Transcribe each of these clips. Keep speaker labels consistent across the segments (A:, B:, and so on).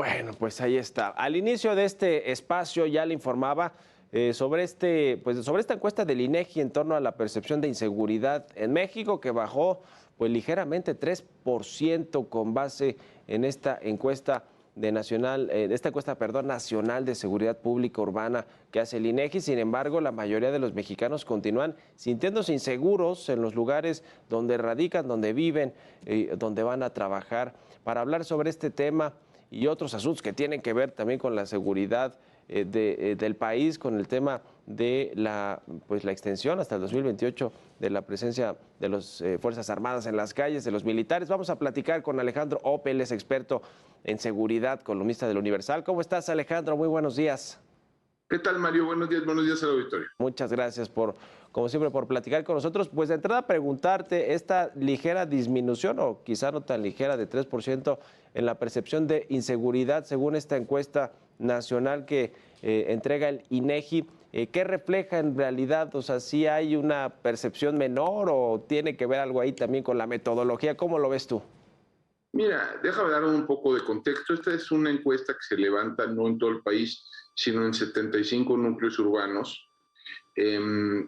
A: Bueno, pues ahí está. Al inicio de este espacio ya le informaba sobre sobre esta encuesta del INEGI en torno a la percepción de inseguridad en México, que bajó pues ligeramente 3% con base en esta encuesta nacional de seguridad pública urbana que hace el INEGI. Sin embargo, la mayoría de los mexicanos continúan sintiéndose inseguros en los lugares donde radican, donde viven, donde van a trabajar. Para hablar sobre este tema y otros asuntos que tienen que ver también con la seguridad del país, con el tema de la extensión hasta el 2028 de la presencia de las Fuerzas Armadas en las calles, de los militares. Vamos a platicar con Alejandro Oppel, es experto en seguridad, columnista del Universal. ¿Cómo estás, Alejandro? Muy buenos días.
B: ¿Qué tal, Mario? Buenos días al auditorio.
A: Muchas gracias como siempre, por platicar con nosotros. Pues de entrada preguntarte esta ligera disminución, o quizá no tan ligera, de 3% en la percepción de inseguridad, según esta encuesta nacional que entrega el INEGI. ¿Qué refleja en realidad? O sea, ¿sí hay una percepción menor o tiene que ver algo ahí también con la metodología? ¿Cómo lo ves tú?
B: Mira, déjame dar un poco de contexto. Esta es una encuesta que se levanta no en todo el país, sino en 75 núcleos urbanos,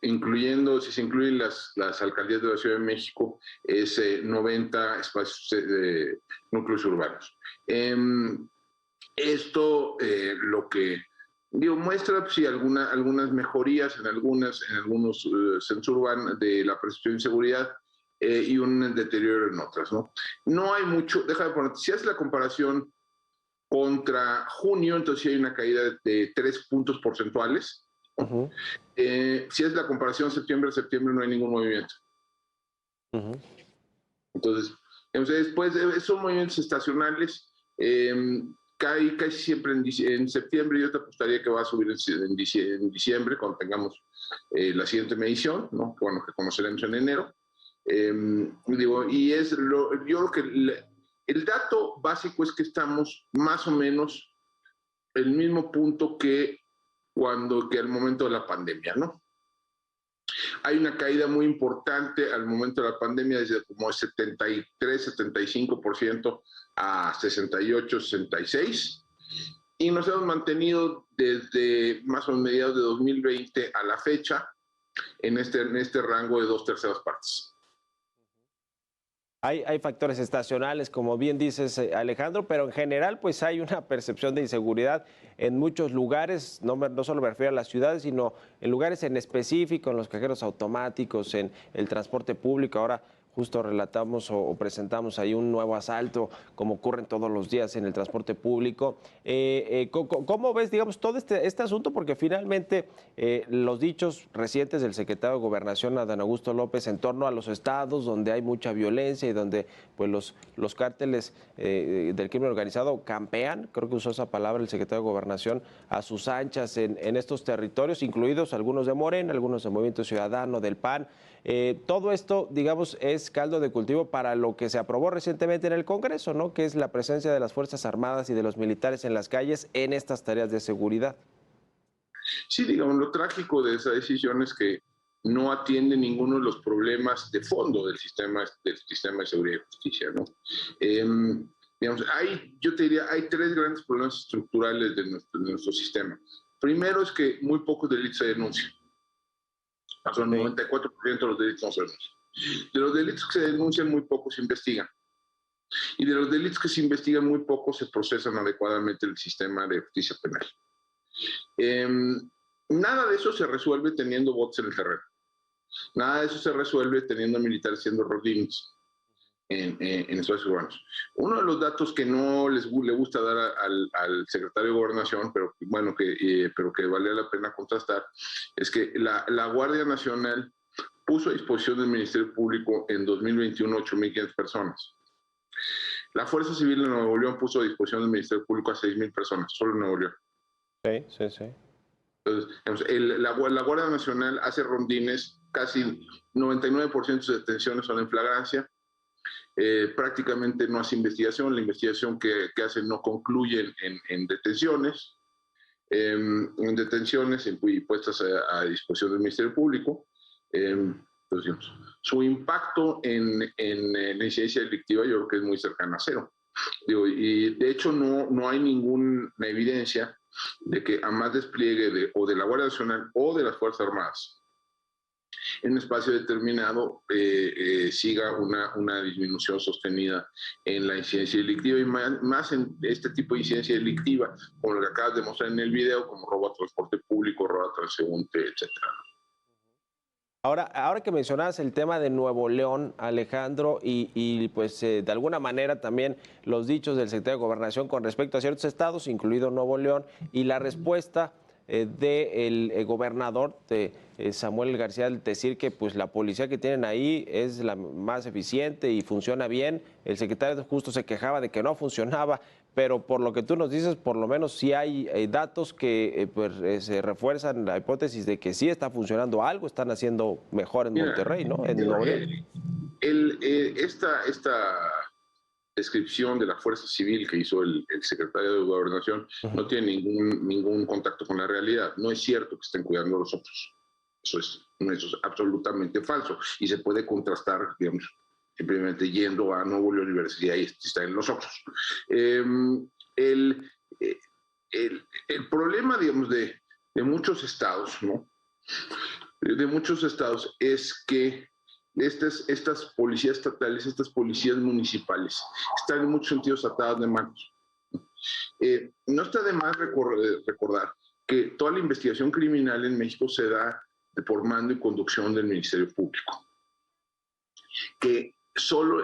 B: incluyendo, si se incluyen las alcaldías de la Ciudad de México, es 90 espacios de núcleos urbanos. Esto lo que muestra sí, algunas mejorías en algunos centros urbanos de la percepción de seguridad, y un deterioro en otras, ¿no? No hay mucho, déjame poner, si haces la comparación contra junio, entonces sí hay una caída de 3 puntos porcentuales.
A: Uh-huh.
B: Si es la comparación septiembre, no hay ningún movimiento.
A: Uh-huh.
B: Entonces, después son movimientos estacionales, cae casi siempre en septiembre. Yo te apostaría que va a subir en diciembre, cuando tengamos la siguiente medición, ¿no? Bueno, que conoceremos en enero. Yo creo que el dato básico es que estamos más o menos en el mismo punto que al momento de la pandemia, ¿no? Hay una caída muy importante al momento de la pandemia, desde como 73, 75% a 68, 66%, y nos hemos mantenido desde más o menos mediados de 2020 a la fecha en este rango de 2/3 partes.
A: Hay factores estacionales, como bien dices, Alejandro, pero en general pues hay una percepción de inseguridad en muchos lugares, no solo me refiero a las ciudades, sino en lugares en específico, en los cajeros automáticos, en el transporte público. Ahora justo relatamos o presentamos ahí un nuevo asalto, como ocurren todos los días en el transporte público. ¿Cómo ves, digamos, todo este asunto? Porque finalmente los dichos recientes del secretario de Gobernación, Adán Augusto López, en torno a los estados donde hay mucha violencia y donde pues los cárteles del crimen organizado campean, creo que usó esa palabra el secretario de Gobernación, a sus anchas en estos territorios, incluidos algunos de Morena, algunos del Movimiento Ciudadano, del PAN. Todo esto, digamos, es caldo de cultivo para lo que se aprobó recientemente en el Congreso, ¿no? Que es la presencia de las Fuerzas Armadas y de los militares en las calles en estas tareas de seguridad.
B: Sí, digamos, lo trágico de esa decisión es que no atiende ninguno de los problemas de fondo del sistema de seguridad y justicia, ¿no? Yo te diría, hay 3 grandes problemas estructurales de nuestro sistema. Primero es que muy pocos delitos se denuncian. Son 94% de los delitos no se denuncian. De los delitos que se denuncian, muy pocos se investigan. Y de los delitos que se investigan, muy pocos se procesan adecuadamente en el sistema de justicia penal. Nada de eso se resuelve teniendo bots en el terreno. Nada de eso se resuelve teniendo militares siendo rodines en espacios urbanos. Uno de los datos que no le gusta dar al secretario de Gobernación, pero bueno, que vale la pena contrastar, es que la Guardia Nacional puso a disposición del Ministerio Público en 2021 8,500 personas. La Fuerza Civil de Nuevo León puso a disposición del Ministerio Público a 6,000 personas, solo en Nuevo León.
A: Sí.
B: Entonces, la Guardia Nacional hace rondines, casi 99% de sus detenciones son en flagrancia. Prácticamente no hace investigación, la investigación que hace no concluye en detenciones, y puestas a disposición del Ministerio Público. Entonces, su impacto en la incidencia delictiva yo creo que es muy cercano a cero. Digo, y de hecho no hay ninguna evidencia de que a más despliegue o de la Guardia Nacional o de las Fuerzas Armadas en un espacio determinado siga una disminución sostenida en la incidencia delictiva y más en este tipo de incidencia delictiva, como lo que acabas de mostrar en el video, como robo a transporte público, robo a transeúnte, etcétera.
A: Ahora que mencionabas el tema de Nuevo León, Alejandro, pues de alguna manera también los dichos del secretario de Gobernación con respecto a ciertos estados, incluido Nuevo León, y la respuesta del gobernador de Samuel García, al decir que pues la policía que tienen ahí es la más eficiente y funciona bien. El secretario justo se quejaba de que no funcionaba, pero por lo que tú nos dices, por lo menos sí hay datos que se refuerzan la hipótesis de que sí está funcionando algo, están haciendo mejor en
B: Mira,
A: Monterrey, ¿no? En Nuevo León.
B: esta descripción de la fuerza civil que hizo el secretario de Gobernación no tiene ningún contacto con la realidad. No es cierto que estén cuidando a los otros. Eso es absolutamente falso y se puede contrastar, digamos, simplemente yendo a Nuevo León Universidad y está en los otros. El, el problema, digamos, de muchos estados, ¿no? De muchos estados es que estas policías estatales, estas policías municipales, están en muchos sentidos atadas de manos. No está de más recordar que toda la investigación criminal en México se da por mando y conducción del Ministerio Público. Que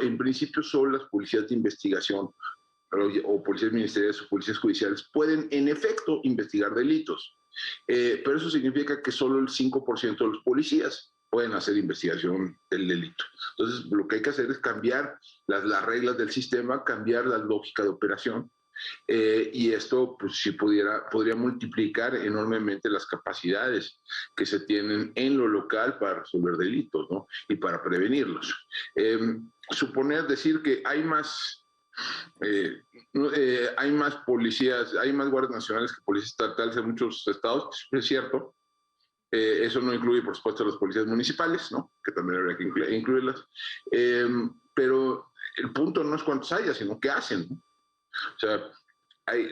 B: en principio, solo las policías de investigación o policías ministeriales o policías judiciales pueden, en efecto, investigar delitos. Pero eso significa que solo el 5% de los policías pueden hacer investigación del delito. Entonces, lo que hay que hacer es cambiar las reglas del sistema, cambiar la lógica de operación, y esto, pues, sí podría multiplicar enormemente las capacidades que se tienen en lo local para resolver delitos, ¿no? Y para prevenirlos. Decir que hay más policías, hay más guardias nacionales que policías estatales en muchos estados, es cierto. Eso no incluye, por supuesto, a las policías municipales, ¿no? Que también habría que incluirlas. Pero el punto no es cuántos haya, sino qué hacen, ¿no? O sea,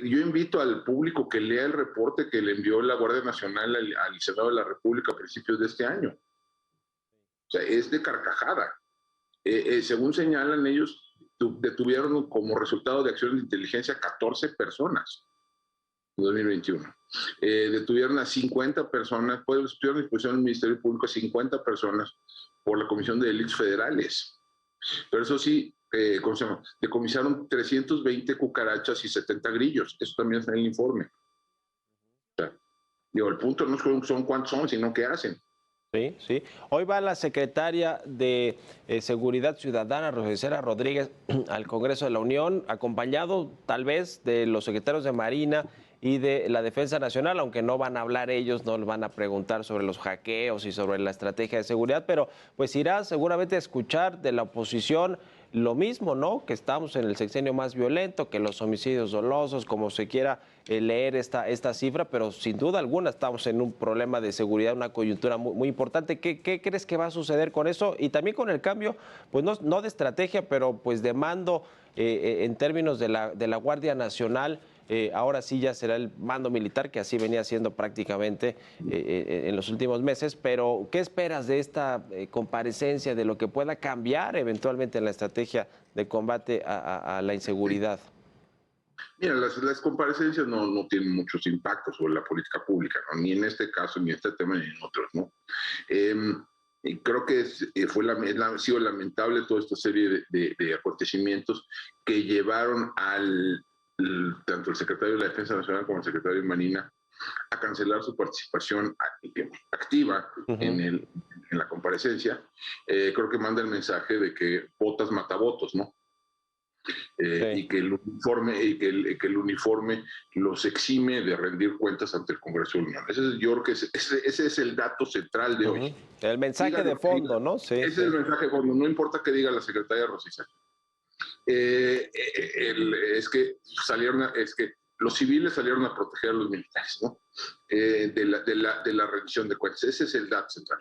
B: yo invito al público que lea el reporte que le envió la Guardia Nacional al Senado de la República a principios de este año. O sea, es de carcajada. Según señalan ellos, detuvieron como resultado de acciones de inteligencia 14 personas en 2021. Detuvieron a 50 personas, pusieron a disposición del Ministerio Público a 50 personas por la Comisión de Delitos Federales. Pero eso sí, decomisaron 320 cucarachas y 70 grillos. Eso también está en el informe. O sea, el punto no son cuántos son, sino qué hacen.
A: Sí, sí. Hoy va la secretaria de Seguridad Ciudadana, Rosicela Rodríguez, al Congreso de la Unión, acompañado tal vez de los secretarios de Marina y de la Defensa Nacional, aunque no van a hablar ellos, no les van a preguntar sobre los hackeos y sobre la estrategia de seguridad, pero pues irá seguramente a escuchar de la oposición lo mismo, ¿no? Que estamos en el sexenio más violento, que los homicidios dolosos, como se quiera leer esta cifra, pero sin duda alguna estamos en un problema de seguridad, una coyuntura muy importante. ¿Qué crees que va a suceder con eso? Y también con el cambio, pues no de estrategia, pero pues de mando en términos de la Guardia Nacional. Ahora sí ya será el mando militar, que así venía siendo prácticamente en los últimos meses, pero ¿qué esperas de esta comparecencia, de lo que pueda cambiar eventualmente en la estrategia de combate a la inseguridad?
B: Mira, las comparecencias no tienen muchos impactos sobre la política pública, ¿no? Ni en este caso, ni en este tema, ni en otros, ¿no? Y creo que ha sido lamentable toda esta serie de acontecimientos que llevaron tanto el secretario de la Defensa Nacional como el secretario de Marina a cancelar su participación activa en la comparecencia. Creo que manda el mensaje de que votas mata votos, ¿no? Sí. Y que el uniforme los exime de rendir cuentas ante el Congreso de la Unión. Yo creo que ese es el dato central de hoy.
A: El mensaje de fondo, ¿no? Sí,
B: ese es el mensaje de fondo, no importa qué diga la secretaria Rosicela. Es que los civiles salieron a proteger a los militares, ¿no? De la rendición de cuentas. Ese es el dato central.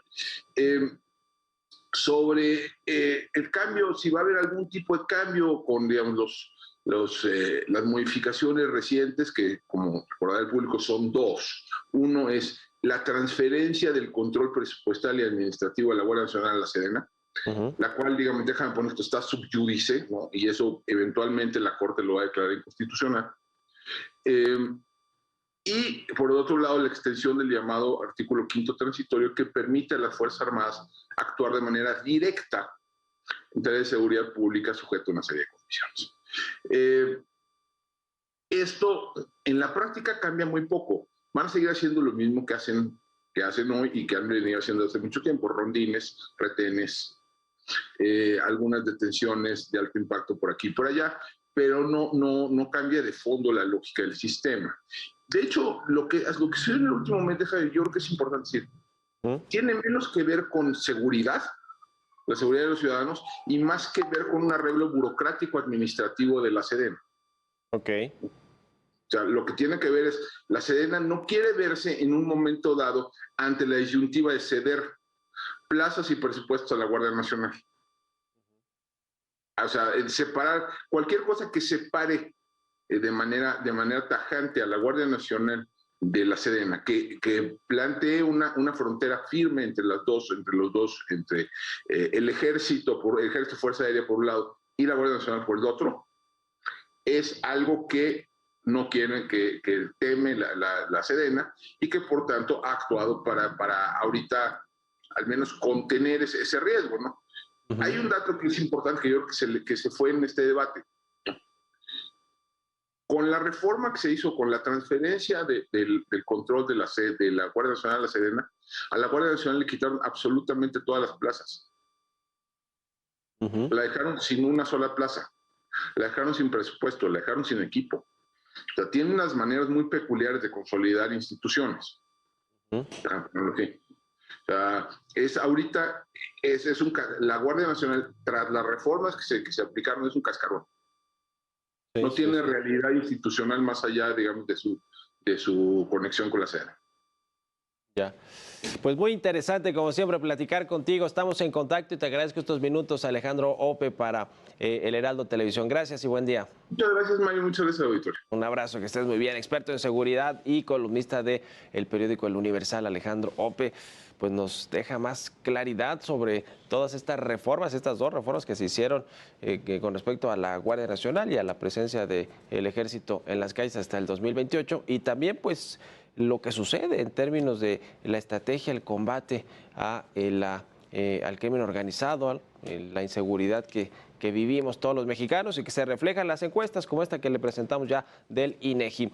B: Sobre el cambio, si va a haber algún tipo de cambio con, digamos, las modificaciones recientes, que como recordar el público son dos. Uno es la transferencia del control presupuestal y administrativo de la Guardia Nacional a la Sedena, la cual, digamos, déjame poner esto, está sub judice, ¿no? Y eso eventualmente la Corte lo va a declarar inconstitucional. Y por otro lado, la extensión del llamado artículo 5º transitorio, que permite a las Fuerzas Armadas actuar de manera directa en tareas de seguridad pública sujeto a una serie de condiciones. Esto en la práctica cambia muy poco. Van a seguir haciendo lo mismo que hacen hoy y que han venido haciendo hace mucho tiempo: rondines, retenes, algunas detenciones de alto impacto por aquí y por allá, pero no cambia de fondo la lógica del sistema. De hecho, lo que sucedió en el último mes, yo creo que es importante decir, tiene menos que ver con seguridad, la seguridad de los ciudadanos, y más que ver con un arreglo burocrático administrativo de la Sedena.
A: Ok.
B: O sea, lo que tiene que ver es, la Sedena no quiere verse en un momento dado ante la disyuntiva de ceder plazas y presupuestos a la Guardia Nacional. O sea, separar cualquier cosa que separe de manera tajante a la Guardia Nacional de la Sedena, que plantee una frontera firme entre los dos, entre el ejército Fuerza Aérea por un lado y la Guardia Nacional por el otro, es algo que no quieren, que teme la Sedena, y que por tanto ha actuado para ahorita al menos contener ese riesgo, ¿no? Hay un dato que es importante, que yo creo que se fue en este debate. Con la reforma que se hizo, con la transferencia del control de la Guardia Nacional a la Sedena, a la Guardia Nacional le quitaron absolutamente todas las plazas. La dejaron sin una sola plaza, la dejaron sin presupuesto, la dejaron sin equipo. O sea, tienen unas maneras muy peculiares de consolidar instituciones. O sea, la Guardia Nacional, tras las reformas que se aplicaron, es un cascarón. No tiene realidad institucional más allá, digamos, de su conexión con la Sedena.
A: Ya. Pues muy interesante, como siempre, platicar contigo. Estamos en contacto y te agradezco estos minutos, Alejandro Ope, para El Heraldo Televisión. Gracias y buen día.
B: Muchas gracias, Mario. Muchas gracias, auditorio.
A: Un abrazo, que estés muy bien. Experto en seguridad y columnista de el periódico El Universal, Alejandro Ope, pues nos deja más claridad sobre todas estas reformas, estas dos reformas que se hicieron con respecto a la Guardia Nacional y a la presencia del Ejército en las calles hasta el 2028, y también pues lo que sucede en términos de la estrategia, el combate al crimen organizado, la inseguridad que vivimos todos los mexicanos y que se refleja en las encuestas como esta que le presentamos ya del INEGI.